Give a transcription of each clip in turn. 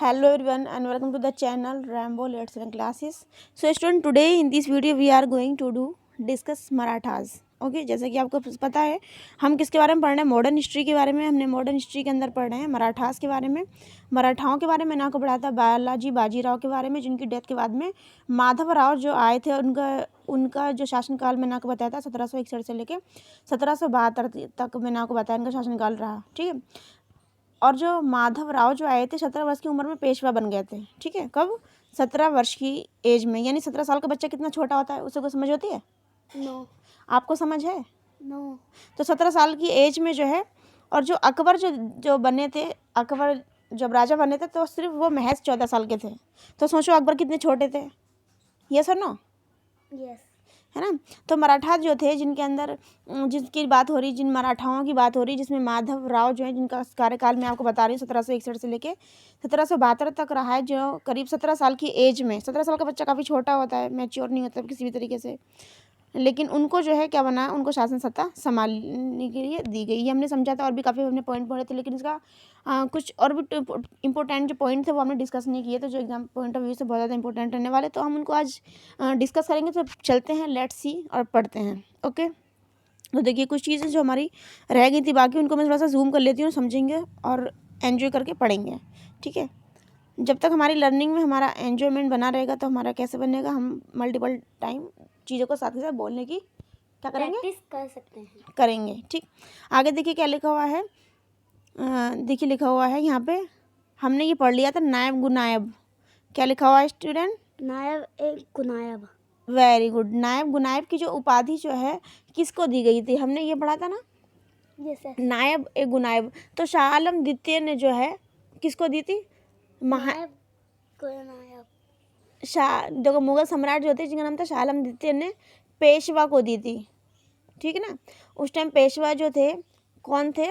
Hello everyone and welcome to the channel Rambo Lesson Classes. So student, today in this video we are going to discuss Marathas. Okay जैसा कि आपको पता है हम किसके बारे में पढ़ रहे हैं, मॉडर्न हिस्ट्री के बारे में। हमने मॉडर्न हिस्ट्री के अंदर पढ़ रहे हैं मराठास के बारे में। मराठाओं के बारे में मैंने आपको पढ़ाया था बालाजी बाजीराव के बारे में, जिनकी डेथ के बाद में माधव राव जो आए थे उनका जो शासनकाल मैंने आपको बताया था 1761 से लेके 1772 तक मैंने आपको बताया इनका शासनकाल रहा। ठीक है, और जो माधव राव जो आए थे 17 वर्ष की उम्र में पेशवा बन गए थे। ठीक है, कब? 17 वर्ष की एज में, यानी 17 साल का बच्चा कितना छोटा होता है, उसे कोई समझ होती है? नो। आपको समझ है? नो। तो 17 साल की एज में जो है, और जो अकबर जो बने थे, अकबर जब राजा बने थे तो सिर्फ वो महज 14 साल के थे। तो सोचो अकबर कितने छोटे थे। यस और नो? यस। है ना। तो मराठा जो थे जिनके अंदर जिसकी बात हो रही, जिन मराठाओं की बात हो रही, जिसमें माधव राव जो है जिनका कार्यकाल मैं आपको बता रही हूँ 1761 से लेके 1772 तक रहा है, जो करीब 17 साल की एज में। 17 साल का बच्चा काफ़ी छोटा होता है, मैच्योर नहीं होता किसी भी तरीके से, लेकिन उनको जो है क्या बना, उनको शासन सत्ता संभालने के लिए दी गई। ये हमने समझा था और भी काफ़ी हमने पॉइंट पढ़े थे, लेकिन इसका कुछ और भी इंपॉर्टेंट जो पॉइंट थे वो हमने डिस्कस नहीं किए, तो जो एग्जाम पॉइंट ऑफ व्यू से बहुत ज़्यादा इंपॉर्टेंट रहने वाले, तो हम उनको आज डिस्कस करेंगे। तो चलते हैं, लेट्स सी और पढ़ते हैं। ओके, तो देखिए कुछ चीज़ें जो हमारी रह गई थी बाकी, उनको मैं थोड़ा सा जूम कर लेती हूँ, समझेंगे और एन्जॉय करके पढ़ेंगे। ठीक है, जब तक हमारी लर्निंग में हमारा एन्जॉयमेंट बना रहेगा तो हमारा कैसे बनेगा, हम मल्टीपल टाइम चीज़ों को साथ के साथ बोलने की क्या करेंगे, प्रैक्टिस कर सकते हैं, करेंगे। ठीक, आगे देखिए क्या लिखा हुआ है। देखिए लिखा हुआ है यहाँ पे, हमने ये पढ़ लिया था नायब गुनायब। क्या लिखा हुआ है स्टूडेंट? नायब एक गुनायब। Very good. नायब गुनायब की जो उपाधि जो है किसको दी गई थी, हमने ये पढ़ा था ना। यस। नायब ए गुनायब, तो शाह आलम द्वितीय ने जो है किसको दी थी? नायब गुनायब। शाह, देखो मुगल सम्राट जो थे जिनका नाम था शाह आलम द्वितीय ने पेशवा को दी थी। ठीक है ना, उस टाइम पेशवा जो थे कौन थे,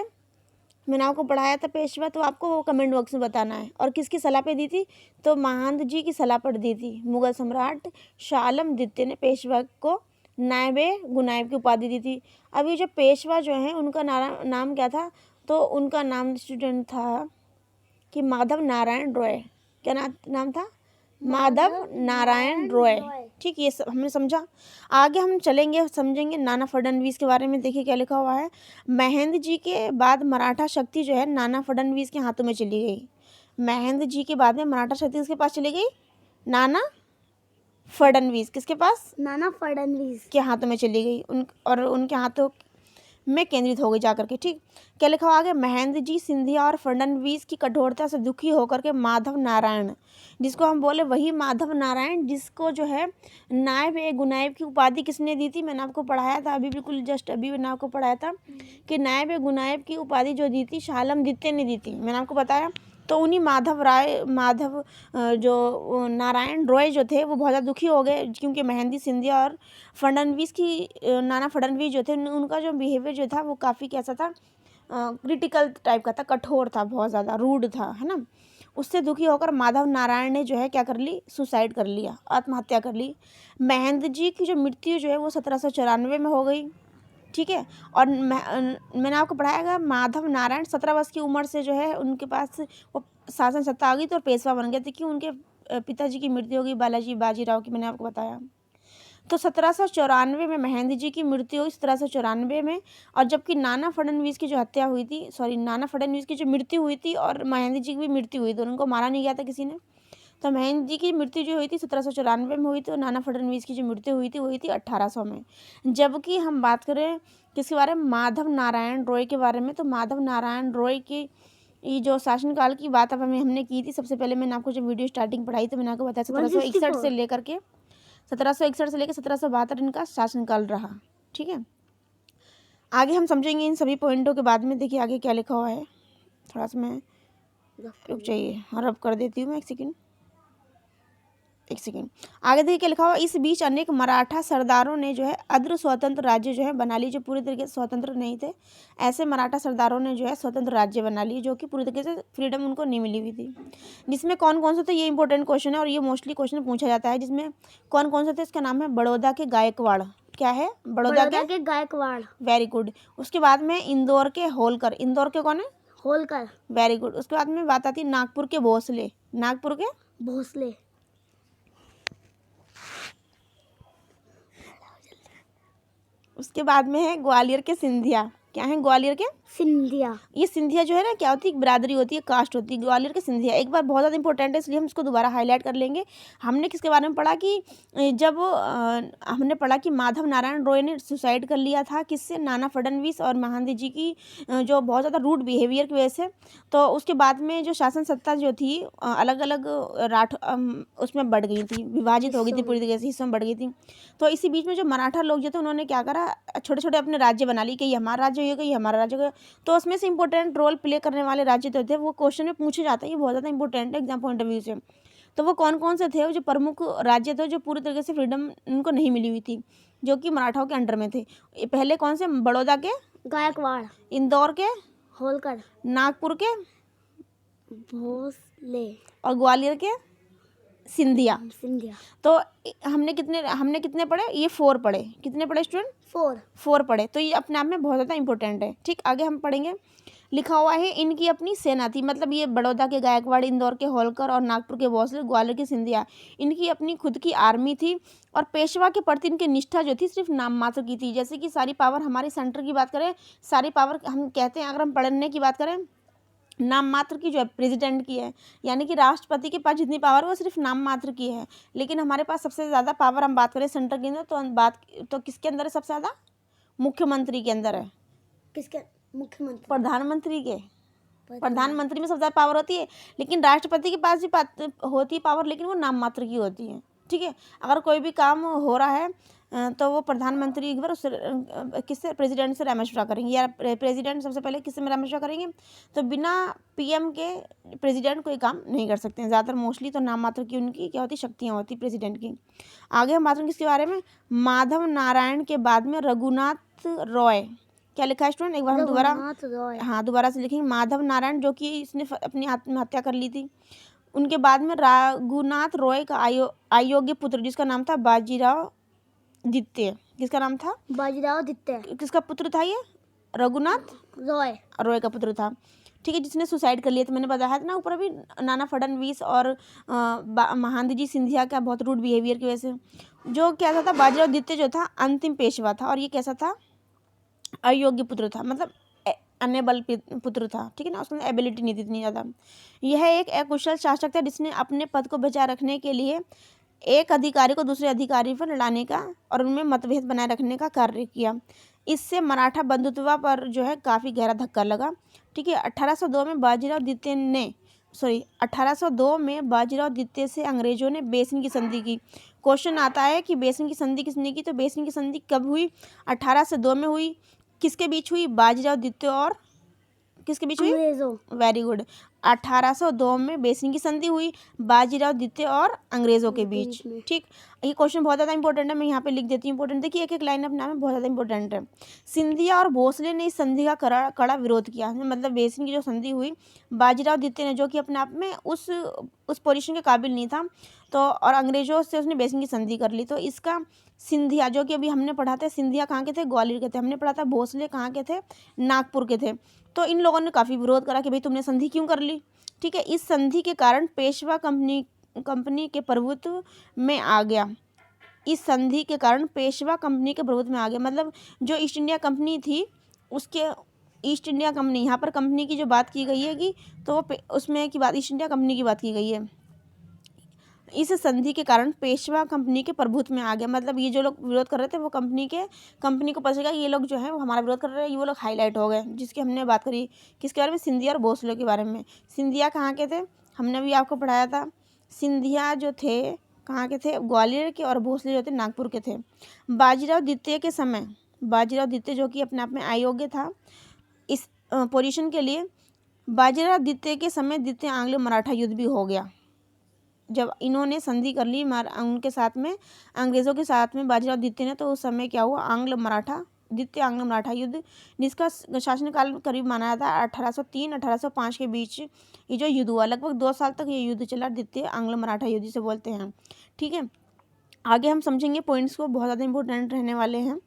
मैंने आपको पढ़ाया था पेशवा, तो आपको वो कमेंट बॉक्स में बताना है। और किसकी सलाह पे दी थी? तो महानंद जी की सलाह पर दी थी। मुगल सम्राट शाह आलम द्वितीय ने पेशवा को नायब ए गुनायब की उपाधि दी थी। अब ये जो पेशवा जो है उनका नाम क्या था? तो उनका नाम स्टूडेंट था कि माधव नारायण रॉय। क्या नाम था? माधव नारायण रॉय। ठीक, ये सब हमने समझा। आगे हम चलेंगे, समझेंगे नाना फडणवीस के बारे में। देखिए क्या लिखा हुआ है, महेंद्र जी के बाद मराठा शक्ति जो है नाना फडणवीस के हाथों में चली गई। महेंद्र जी के बाद में मराठा शक्ति किसके पास चली गई? नाना फडणवीस। किसके पास? नाना फडणवीस के हाथों में चली गई, और उनके हाथों में केंद्रित हो गई जाकर के। ठीक, क्या लिखा हुआ आगे, महेंद्र जी सिंधिया और फडणवीस की कठोरता से दुखी होकर के माधव नारायण, जिसको हम बोले वही माधव नारायण जिसको जो है नायब ए गुनायब की उपाधि किसने दी थी, मैंने आपको पढ़ाया था अभी, बिल्कुल जस्ट अभी मैंने आपको पढ़ाया था कि नायब ए गुनायब की उपाधि जो दी थी शाह आलम द्वितीय ने दी थी, मैंने आपको बताया। तो उन्हीं माधव जो नारायण रॉय जो थे वो बहुत ज़्यादा दुखी हो गए, क्योंकि महेंद्र सिंधिया और फडणवीस की नाना फडणवीस जो थे उनका जो बिहेवियर जो था वो काफ़ी कैसा था, क्रिटिकल टाइप का था, कठोर था, बहुत ज़्यादा रूड था, है ना। उससे दुखी होकर माधव नारायण ने जो है क्या कर ली, सुसाइड कर लिया, आत्महत्या कर ली। महेंद्र जी की जो मृत्यु जो है वो 1794 में हो गई। ठीक है, और मैंने आपको पढ़ाया माधव नारायण 17 वर्ष की उम्र से जो है उनके पास वो शासन सत्ता आ गई, तो पेशवा बन गए थे कि उनके पिताजी की मृत्यु हो गई, बालाजी बाजीराव की, मैंने आपको बताया। तो 1794 में महेंद्र जी की मृत्यु हुई, 1794 में। और जबकि नाना फडणवीस की जो हत्या हुई थी, नाना फडणवीस की जो मृत्यु हुई थी और महेंद्र जी की भी मृत्यु हुई थी, उनको मारा नहीं गया था किसी ने। तो महेंद्र जी की मृत्यु जो हुई थी 1794 में हुई थी, और नाना फडणवीस की जो मृत्यु हुई थी 1800 में। जबकि हम बात करें किसके बारे में, माधव नारायण रॉय के बारे में, तो माधव नारायण रॉय की ये जो शासनकाल की बात अब हमने की थी, सबसे पहले मैंने आपको जो वीडियो स्टार्टिंग पढ़ाई तो मैंने आपको बताया 1761 से लेकर के 1772 इनका शासनकाल रहा। ठीक है, आगे हम समझेंगे इन सभी पॉइंटों के बाद में। देखिए आगे क्या लिखा हुआ है, थोड़ा सा मैं रुक जाइए, रब कर देती हूँ मैं, एक सेकेंड। आगे देखिए क्या लिखा हुआ, इस बीच अनेक मराठा सरदारों ने जो है अद्र स्वतंत्र राज्य जो है बना ली, जो पूरी तरीके से स्वतंत्र नहीं थे, ऐसे मराठा सरदारों ने जो है स्वतंत्र राज्य बना लिए, जो कि पूरी तरीके से फ्रीडम उनको नहीं मिली हुई थी। जिसमें कौन कौन से थे, ये इंपॉर्टेंट क्वेश्चन है और ये मोस्टली क्वेश्चन पूछा जाता है। जिसमें कौन कौन से थे, इसका नाम है बड़ौदा के गायकवाड़। क्या है? बड़ौदा के गायकवाड़। Very good. उसके बाद में इंदौर के होलकर, इंदौर के कौन है? होलकर। Very good. उसके बाद में बात आती है नागपुर के भोसले। नागपुर के भोसले, उसके बाद में है ग्वालियर के सिंधिया। क्या है ग्वालियर के? सिंधिया। ये सिंधिया जो है ना, क्या होती है, बिरादरी होती है, कास्ट होती है। ग्वालियर के सिंधिया एक बार बहुत ज़्यादा इंपॉर्टेंट है, इसलिए हम इसको दोबारा हाईलाइट कर लेंगे। हमने किसके बारे में पढ़ा कि जब हमने पढ़ा कि माधव नारायण रॉय ने सुसाइड कर लिया था, किससे? नाना फडणवीस और महादजी जी की जो बहुत ज़्यादा रूड बिहेवियर की वजह से। तो उसके बाद में जो शासन सत्ता जो थी अलग अलग उसमें बढ़ गई थी, विभाजित हो गई थी, पूरी तरीके से हिस्सों में बढ़ गई थी। तो इसी बीच में जो मराठा लोग जो थे उन्होंने क्या करा, छोटे छोटे अपने राज्य बना लिए कि ये हमारा राज्य होगा, ये हमारा राज्य होगा। तो उसमें से इंपॉर्टेंट रोल प्ले करने वाले राज्य जो थे वो क्वेश्चन में पूछे जाते हैं, ये बहुत ज़्यादा इंपॉर्टेंट है एग्जाम पॉइंट ऑफ व्यू से। तो वो कौन कौन से थे जो प्रमुख राज्य थे जो पूरी तरीके से फ्रीडम उनको नहीं मिली हुई थी, जो कि मराठाओं के अंडर में थे? ये पहले कौन से? बड़ौदा के, गायकवाड़, इंदौर के, होलकर, नागपुर के भोसले, और ग्वालियर के सिंधिया। सिंधिया। तो हमने कितने पढ़े? ये 4 पढ़े। कितने पढ़े स्टूडेंट? 4 पढ़े। तो ये अपने आप में बहुत ज़्यादा इंपॉर्टेंट है। ठीक, आगे हम पढ़ेंगे। लिखा हुआ है इनकी अपनी सेना थी, मतलब ये बड़ौदा के गायकवाड़, इंदौर के होलकर और नागपुर के भोसले, ग्वालियर के सिंधिया, इनकी अपनी खुद की आर्मी थी। और पेशवा के प्रति इनकी निष्ठा जो थी सिर्फ नाम मात्र की थी। जैसे कि सारी पावर हमारी सेंटर की बात करें, सारी पावर हम कहते हैं, अगर हम पढ़ने की बात करें, नाम मात्र की जो है प्रेसिडेंट की है, यानी कि राष्ट्रपति के पास जितनी पावर है वो सिर्फ नाम मात्र की है। लेकिन हमारे पास सबसे ज़्यादा पावर हम बात करें सेंटर के अंदर, तो हम बात तो किसके अंदर है सबसे ज़्यादा? मुख्यमंत्री के अंदर है। किसके? मुख्यमंत्री, प्रधानमंत्री के। प्रधानमंत्री में सबसे ज़्यादा पावर होती है, लेकिन राष्ट्रपति के पास भी होती है पावर, लेकिन वो नाम मात्र की होती है। ठीक है, अगर कोई भी काम हो रहा है तो वो प्रधानमंत्री एक बार उससे किससे? प्रेसिडेंट से राय मशवरा करेंगे, या प्रेसिडेंट सबसे पहले किससे राय मशवरा करेंगे? तो बिना पीएम के प्रेसिडेंट कोई काम नहीं कर सकते हैं ज़्यादातर, मोस्टली तो नाम मात्र की उनकी क्या होती, शक्तियाँ होती प्रेसिडेंट की। आगे हम बात करेंगे किसके बारे में? माधव नारायण के बाद में रघुनाथ रॉय। क्या लिखा है स्टूडेंट? एक बार हम दोबारा, रघुनाथ रॉय, हाँ दोबारा से लिखेंगे। माधव नारायण जो कि इसने अपनी आत्महत्या कर ली थी, उनके बाद में रघुनाथ रॉय का अयोग्य पुत्र जिसका नाम था बाजीराव द्वितीय। किसका नाम था? बाजीराव द्वितीय, किसका पुत्र था ये? रघुनाथ रॉय का पुत्र था। ठीक है, जिसने सुसाइड कर लिया था। मैंने बताया था ना ऊपर अभी, नाना फडणवीस और महादजी सिंधिया का बहुत रूड बिहेवियर की वजह से। जो क्या था, बाजीराव द्वितीय जो था अंतिम पेशवा था, और ये कैसा था? अयोग्य पुत्र था, मतलब अनेबल पुत्र था। ठीक है ना, उसमें एबिलिटी नहीं थी इतनी ज़्यादा। यह एक अकुशल शासक था जिसने अपने पद को बचाए रखने के लिए एक अधिकारी को दूसरे अधिकारी पर लड़ाने का और उनमें मतभेद बनाए रखने का कार्य किया। इससे मराठा बंधुत्व पर जो है काफ़ी गहरा धक्का लगा। ठीक है, 1802 में बाजीराव द्वितीय से अंग्रेजों ने बेसिन की संधि की। क्वेश्चन आता है कि बेसिन की संधि किसने की? तो बेसिन की संधि कब हुई? 1802 में हुई। किसके बीच हुई? बाजीराव द्वितीय और किसके बीच हुई? Very good. 1802 में बेसिन की संधि हुई बाजीराव द्वितीय और अंग्रेजों के बीच। ठीक, ये क्वेश्चन बहुत ज़्यादा इंपॉर्टेंट है, मैं यहाँ पे लिख देती हूँ इंपॉर्टेंट। देखिए एक एक लाइन अपने आप में बहुत ज़्यादा इंपॉर्टेंट है। सिंधिया और भोसले ने इस संधि का कड़ा विरोध किया, मतलब बेसिन की जो संधि हुई, बाजीराव द्वितीय ने, जो कि अपने आप में उस पोजीशन के काबिल नहीं था, तो और अंग्रेजों से उसने बेसिन की संधि कर ली। तो इसका सिंधिया जो कि अभी हमने पढ़ा था, सिंधिया कहाँ के थे? ग्वालियर के थे। हमने पढ़ा था भोसले कहाँ के थे? नागपुर के थे। तो इन लोगों ने काफ़ी विरोध करा कि भाई तुमने संधि क्यों कर ली। ठीक है, इस संधि के कारण पेशवा कंपनी के प्रभुत्व में आ गया। इस संधि के कारण पेशवा कंपनी के प्रभुत्व में आ गया, मतलब जो ईस्ट इंडिया कंपनी थी उसके ईस्ट इंडिया कंपनी, यहाँ पर कंपनी की जो बात की गई है कि तो उसमें की बात ईस्ट इंडिया कंपनी की बात की गई है। इस संधि के कारण पेशवा कंपनी के प्रभुत्व में आ गया, मतलब ये जो लोग विरोध कर रहे थे वो कंपनी को पता चला ये लोग जो है वो हमारा विरोध कर रहे हैं, ये वो लोग हाईलाइट हो गए, जिसकी हमने बात करी किसके बारे में? सिंधिया और भोसले के बारे में। सिंधिया कहाँ के थे? हमने भी आपको पढ़ाया था। सिंधिया जो थे कहाँ के थे? ग्वालियर के, और भोसले जो थे नागपुर के थे। बाजीराव द्वितीय के समय, बाजीराव द्वितीय जो कि अपने आप में अयोग्य था इस पोजीशन के लिए, बाजीराव द्वितीय के समय द्वितीय आंग्ल मराठा युद्ध भी हो गया। जब इन्होंने संधि कर ली उनके साथ में, अंग्रेज़ों के साथ में बाजीराव द्वितीय ने, तो उस समय क्या हुआ? द्वितीय आंग्ल मराठा युद्ध, जिसका शासनकाल करीब माना जाता है 1803-1805 के बीच ये जो युद्ध हुआ, लगभग 2 साल तक ये युद्ध चला, द्वितीय आंग्ल मराठा युद्ध जिसे बोलते हैं। ठीक है, आगे हम समझेंगे पॉइंट्स को, बहुत ज़्यादा इंपॉर्टेंट रहने वाले हैं।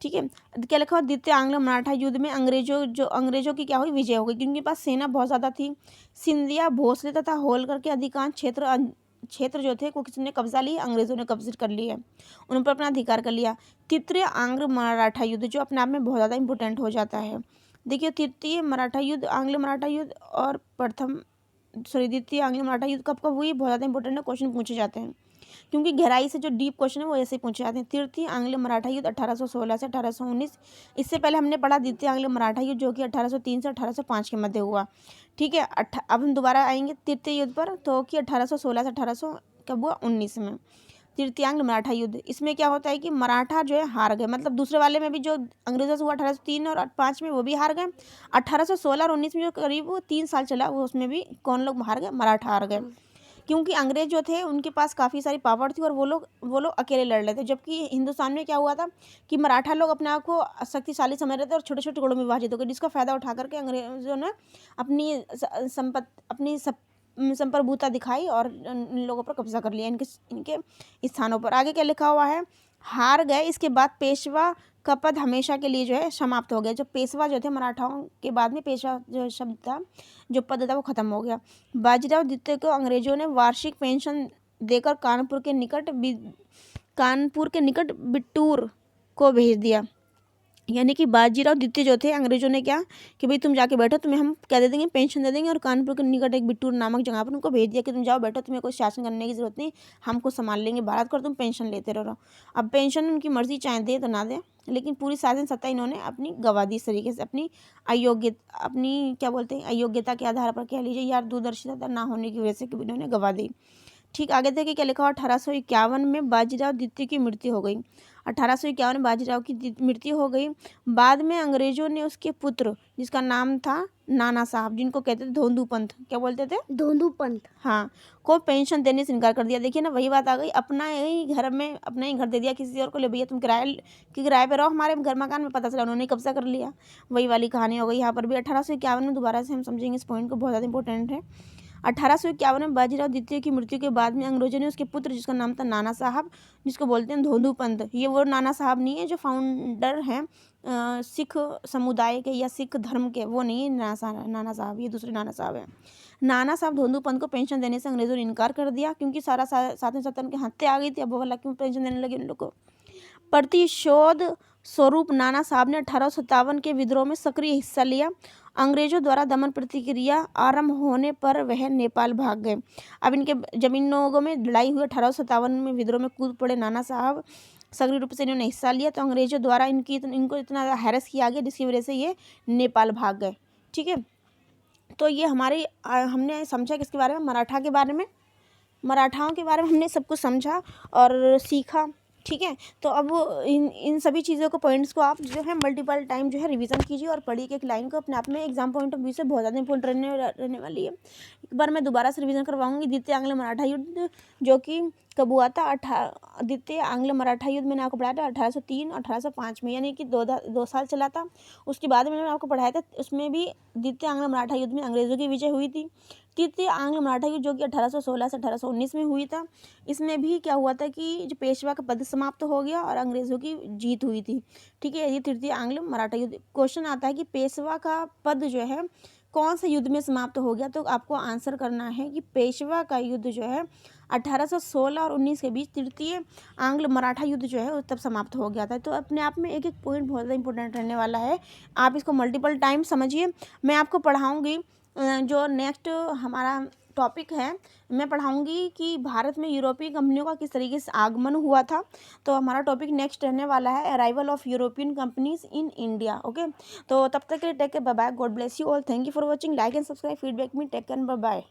ठीक है। क्या लिखा हुआ, द्वितीय आंग्ल मराठा युद्ध में अंग्रेजों की क्या हुई, विजय हो गई, क्योंकि उनके पास सेना बहुत ज़्यादा थी। सिंधिया, भोसले तथा होलकर के अधिकांश क्षेत्र जो थे वो किसने कब्जा लिए, अंग्रेजों ने कब्जा कर लिए, उन पर अपना अधिकार कर लिया। तृतीय आंग्ल मराठा युद्ध जो अपने आप में बहुत ज़्यादा इंपॉर्टेंट हो जाता है। देखिए, तृतीय मराठा युद्ध, आंग्ल मराठा युद्ध और द्वितीय आंग्ल मराठा युद्ध कब कब हुई, बहुत ज़्यादा इंपॉर्टेंट है, क्वेश्चन पूछे जाते हैं, क्योंकि गहराई से जो डीप क्वेश्चन है वो ऐसे ही पूछे जाते हैं। तृतीय आंग्ल मराठा युद्ध 1816 से 1819। इससे पहले हमने पढ़ा द्वितीय आंग्ल मराठा युद्ध जो कि 1803 से 1805 के मध्य हुआ। ठीक है। अब हम दोबारा आएंगे तृतीय युद्ध पर, तो कि 1816 से 1800 कब हुआ, 19 में, तृतीयांग मराठा युद्ध। इसमें क्या होता है कि मराठा जो है हार गए, मतलब दूसरे वाले में भी जो अंग्रेजों से हुआ 1803 और 5 में, वो भी हार गए। 1816 और 19 में जो करीब 3 साल चला, वो उसमें भी कौन लोग हार गए, मराठा हार गए, क्योंकि अंग्रेज जो थे उनके पास काफ़ी सारी पावर थी और वो लोग अकेले लड़ रहे थे। जबकि हिंदुस्तान में क्या हुआ था कि मराठा लोग अपने आप को शक्तिशाली समझ रहे थे और छोटे छोटे टुकड़ों में विभाजित हो गए, जिसका फ़ायदा उठा करके अंग्रेजों ने अपनी संप्रभुता दिखाई और इन लोगों पर कब्जा कर लिया, इनके स्थानों पर। आगे क्या लिखा हुआ है, हार गए। इसके बाद पेशवा का पद हमेशा के लिए जो है समाप्त हो गया। जो पेशवा जो थे मराठाओं के बाद में, पेशवा जो शब्द था, जो पद था, वो खत्म हो गया। बाजीराव द्वितीय को अंग्रेजों ने वार्षिक पेंशन देकर कानपुर के निकट बिट्टूर को भेज दिया। यानी कि बाजीराव द्वितीय जो थे, अंग्रेजों ने क्या कि भाई तुम जाके बैठो, तुम्हें हम क्या दे देंगे, पेंशन दे देंगे, और कानपुर के निकट एक बिट्टूर नामक जगह पर उनको भेज दिया कि तुम जाओ बैठो, तुम्हें कोई शासन करने की जरूरत नहीं, हमको संभाल लेंगे भारत को, और तुम पेंशन लेते रहो। अब पेंशन उनकी मर्जी, चाहे दे तो ना दे, लेकिन पूरी शासन सत्ता इन्होंने अपनी गवा दी इस तरीके से, अपनी अयोग्यता के आधार पर कह लीजिए, या दूरदर्शिता ना होने की वजह से इन्होंने गवा दी। ठीक, आगे देखिए क्या लिखा हुआ, 1851 में बाजीराव द्वितीय की मृत्यु हो गई। 1851 में बाजीराव की मृत्यु हो गई। बाद में अंग्रेजों ने उसके पुत्र, जिसका नाम था नाना साहब, जिनको कहते थे धोंदू पंथ, क्या बोलते थे, धोंदू पंथ, हाँ, को पेंशन देने से इनकार कर दिया। देखिए ना, वही बात आ गई, अपना ही घर दे दिया किसी और को, ले भैया तुम किराए पे रहो हमारे घर मकान में, पता चला उन्होंने कब्जा कर लिया। वही वाली कहानी हो गई यहाँ पर भी। 1851 में दोबारा से हम समझेंगे इस पॉइंट को, बहुत ज़्यादा इंपॉर्टेंट है। 1851 में बाजीराव द्वितीय की मृत्यु के बाद में अंग्रेजों ने उसके पुत्र, जिसका नाम था नाना साहब, जिसको बोलते हैं धोंदू पंथ, ये वो नाना साहब नहीं है जो फाउंडर हैं सिख समुदाय के या सिख धर्म के, वो नहीं है नाना साहब, ये दूसरे नाना साहब हैं। नाना साहब धोंदू पंथ को पेंशन देने से अंग्रेजों ने इनकार कर दिया, क्योंकि सारा साधन सत्ता उनके हत्या आ गई थी। अब वो वाला क्यों पेंशन देने लगे उन लोग को। प्रतिशोध स्वरूप नाना साहब ने 1857 के विद्रोह में सक्रिय हिस्सा लिया। अंग्रेजों द्वारा दमन प्रतिक्रिया आरंभ होने पर वह नेपाल भाग गए। अब इनके जमीनों में लड़ाई हुई, 1857 में विद्रोह में कूद पड़े नाना साहब, सक्रिय रूप से इन्होंने हिस्सा लिया, तो अंग्रेजों द्वारा इनको इतना ज़्यादा हैरेस किया गया, जिसकी वजह से ये नेपाल भाग गए। ठीक है, तो ये हमने समझा किसके बारे में, मराठा के बारे में, मराठाओं के बारे में हमने सब कुछ समझा और सीखा। ठीक है, तो अब इन सभी चीज़ों को, पॉइंट्स को आप जो है मल्टीपल टाइम जो है रिवीजन कीजिए और पढ़िए कि एक लाइन को अपने आप में एग्जाम पॉइंट ऑफ व्यू से बहुत ज़्यादा इंपॉर्टेंट रहने वाली है। एक बार मैं दोबारा से रिवीजन करवाऊंगी। द्वितीय आंग्ल मराठा युद्ध जो कि कब हुआ था, द्वितीय आंग्ल मराठा युद्ध मैंने आपको पढ़ाया था 1803 और 1805 में, यानी कि 2 साल चला था। उसके बाद मैंने आपको पढ़ाया था, उसमें भी द्वितीय आंग्ल मराठा युद्ध में अंग्रेजों की विजय हुई थी। तृतीय आंग्ल मराठा युद्ध जो कि 1816 से 1819 में हुई था, इसमें भी क्या हुआ था कि जो पेशवा का पद समाप्त हो गया और अंग्रेजों की जीत हुई थी। ठीक है, ये तृतीय आंग्ल मराठा युद्ध। क्वेश्चन आता है कि पेशवा का पद जो है कौन से युद्ध में समाप्त हो गया, तो आपको आंसर करना है कि पेशवा का युद्ध जो है 1816 और 19 के बीच तृतीय आंग्ल मराठा युद्ध जो है तब समाप्त हो गया था। तो अपने आप में एक एक पॉइंट बहुत ज़्यादा इंपॉर्टेंट रहने वाला है, आप इसको मल्टीपल टाइम समझिए। मैं आपको पढ़ाऊँगी जो नेक्स्ट हमारा टॉपिक है, मैं पढ़ाऊंगी कि भारत में यूरोपीय कंपनियों का किस तरीके से आगमन हुआ था। तो हमारा टॉपिक नेक्स्ट रहने वाला है arrival of European companies in India. Okay, तो तब तक के लिए take care, bye bye, God bless you all, thank you for watching, like and subscribe, feedback me, take care, bye bye.